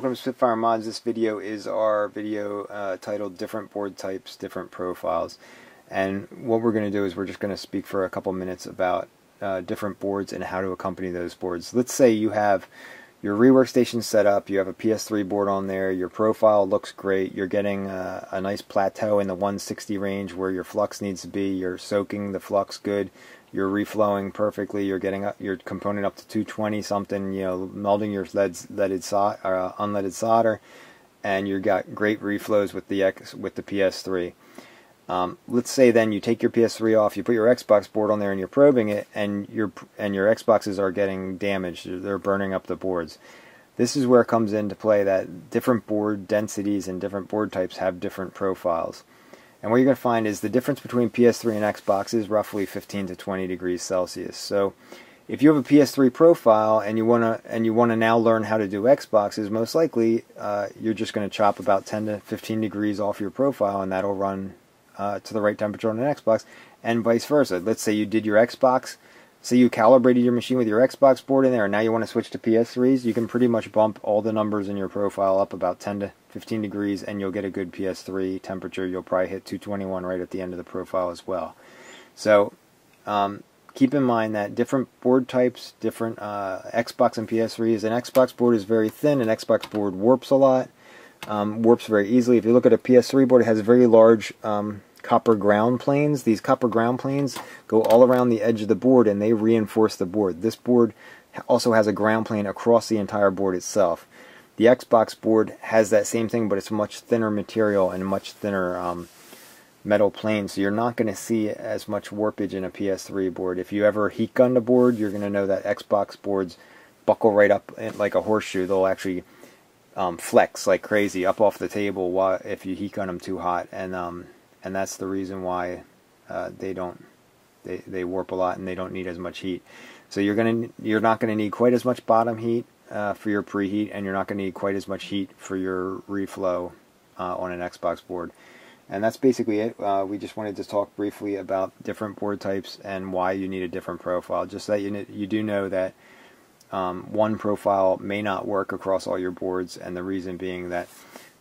welcome to Spitfire Mods. This video is our video titled Different Board Types, Different Profiles. And what we're going to do is we're just going to speak for a couple minutes about different boards and how to accompany those boards. Let's say you have your rework station set up, you have a PS3 board on there, your profile looks great, you're getting a nice plateau in the 160 range where your flux needs to be, you're soaking the flux good, you're reflowing perfectly, you're getting your component up to 220 something, you know, melding your unleaded solder, and you got great reflows with the PS3. Let's say then you take your PS3 off, you put your Xbox board on there and you're probing it, and your Xboxes are getting damaged, they're burning up the boards. This is where it comes into play that different board densities and different board types have different profiles. And what you're going to find is the difference between PS3 and Xbox is roughly 15 to 20 degrees Celsius. So if you have a PS3 profile and you want to now learn how to do Xboxes, most likely you're just going to chop about 10 to 15 degrees off your profile, and that'll run to the right temperature on an Xbox, and vice versa. Let's say you did your Xbox, say you calibrated your machine with your Xbox board in there, and now you want to switch to PS3s, you can pretty much bump all the numbers in your profile up about 10 to 15 degrees, and you'll get a good PS3 temperature. You'll probably hit 221 right at the end of the profile as well. So keep in mind that different board types, different Xbox and PS3s, an Xbox board is very thin, an Xbox board warps a lot, warps very easily. If you look at a PS3 board, it has very large copper ground planes. These copper ground planes go all around the edge of the board and they reinforce the board. This board also has a ground plane across the entire board itself. The Xbox board has that same thing, but it's much thinner material and much thinner metal plane, so you're not going to see as much warpage in a PS3 board. If you ever heat gun a board, you're going to know that Xbox boards buckle right up like a horseshoe. They'll actually flex like crazy up off the table if you heat gun them too hot, and that's the reason why they warp a lot and they don't need as much heat. So you're not going to need quite as much bottom heat for your preheat, and you're not going to need quite as much heat for your reflow on an Xbox board. And that's basically it. We just wanted to talk briefly about different board types and why you need a different profile. Just that you do know that one profile may not work across all your boards, and the reason being that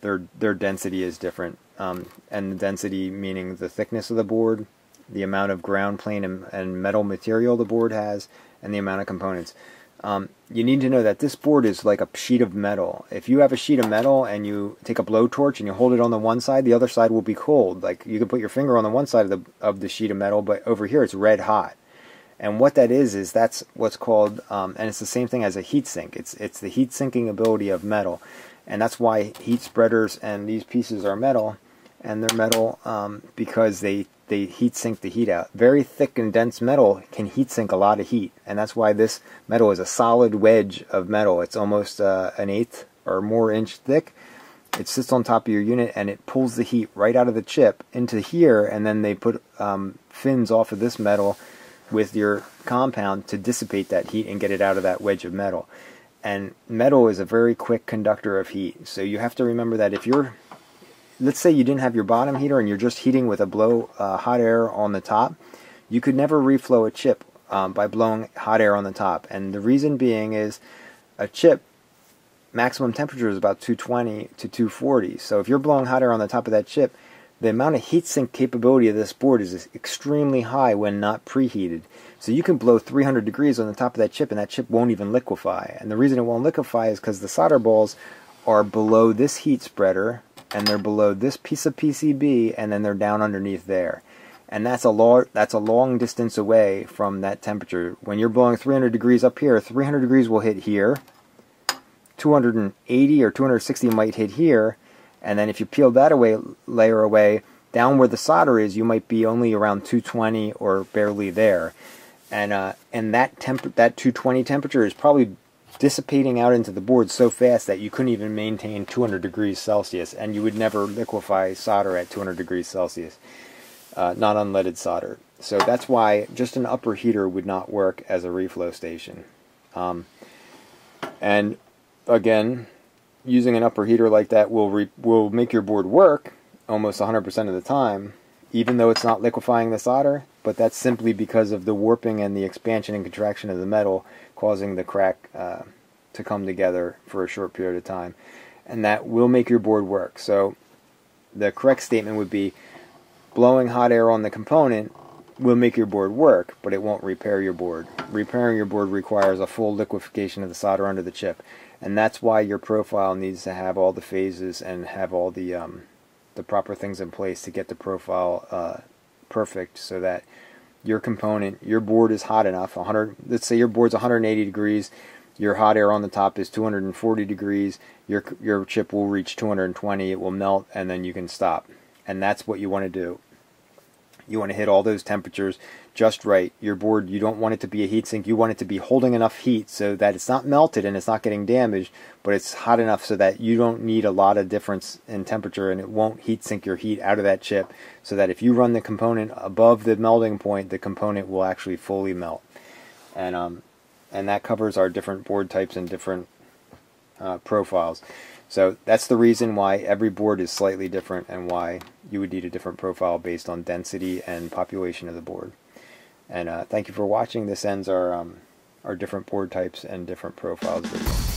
their density is different. And the density meaning the thickness of the board, the amount of ground plane and metal material the board has, and the amount of components. You need to know that this board is like a sheet of metal. If you have a sheet of metal and you take a blowtorch and you hold it on the one side, the other side will be cold. Like you can put your finger on the one side of the sheet of metal, but over here it's red hot. And what that is that's what's called, and it's the same thing as a heat sink. It's the heat sinking ability of metal, and that's why heat spreaders and these pieces are metal, and they're metal because they heat sink the heat out. Very thick and dense metal can heat sink a lot of heat, and that's why this metal is a solid wedge of metal. It's almost an eighth or more inch thick. It sits on top of your unit and it pulls the heat right out of the chip into here, and then they put fins off of this metal with your compound to dissipate that heat and get it out of that wedge of metal. And metal is a very quick conductor of heat, so you have to remember that if let's say you didn't have your bottom heater and you're just heating with a blow hot air on the top, you could never reflow a chip by blowing hot air on the top. And the reason being is a chip maximum temperature is about 220 to 240. So if you're blowing hot air on the top of that chip, the amount of heat sink capability of this board is extremely high when not preheated. So you can blow 300 degrees on the top of that chip and that chip won't even liquefy. And the reason it won't liquefy is because the solder balls are below this heat spreader, and they're below this piece of PCB, and then they're down underneath there. And that's a long distance away from that temperature. When you're blowing 300 degrees up here, 300 degrees will hit here, 280 or 260 might hit here, and then if you peel that layer away, down where the solder is, you might be only around 220 or barely there. And that 220 temperature is probably dissipating out into the board so fast that you couldn't even maintain 200 degrees Celsius, and you would never liquefy solder at 200 degrees Celsius, not unleaded solder. So that's why just an upper heater would not work as a reflow station. And again, using an upper heater like that will make your board work almost 100% of the time, even though it's not liquefying the solder, but that's simply because of the warping and the expansion and contraction of the metal causing the crack to come together for a short period of time. and that will make your board work. So the correct statement would be, blowing hot air on the component will make your board work, but it won't repair your board. Repairing your board requires a full liquefaction of the solder under the chip, and that's why your profile needs to have all the phases and have all the proper things in place to get the profile perfect, so that your component, your board is hot enough. Let's say your board's 180 degrees, your hot air on the top is 240 degrees, your chip will reach 220, it will melt, and then you can stop. And that's what you want to do. You want to hit all those temperatures just right. Your board, you don't want it to be a heat sink. You want it to be holding enough heat so that it's not melted and it's not getting damaged, but it's hot enough so that you don't need a lot of difference in temperature, and it won't heat sink your heat out of that chip, so that if you run the component above the melting point, the component will actually fully melt. And that covers our different board types and different profiles. So that's the reason why every board is slightly different, and why you would need a different profile based on density and population of the board. And thank you for watching. This ends our different board types and different profiles video.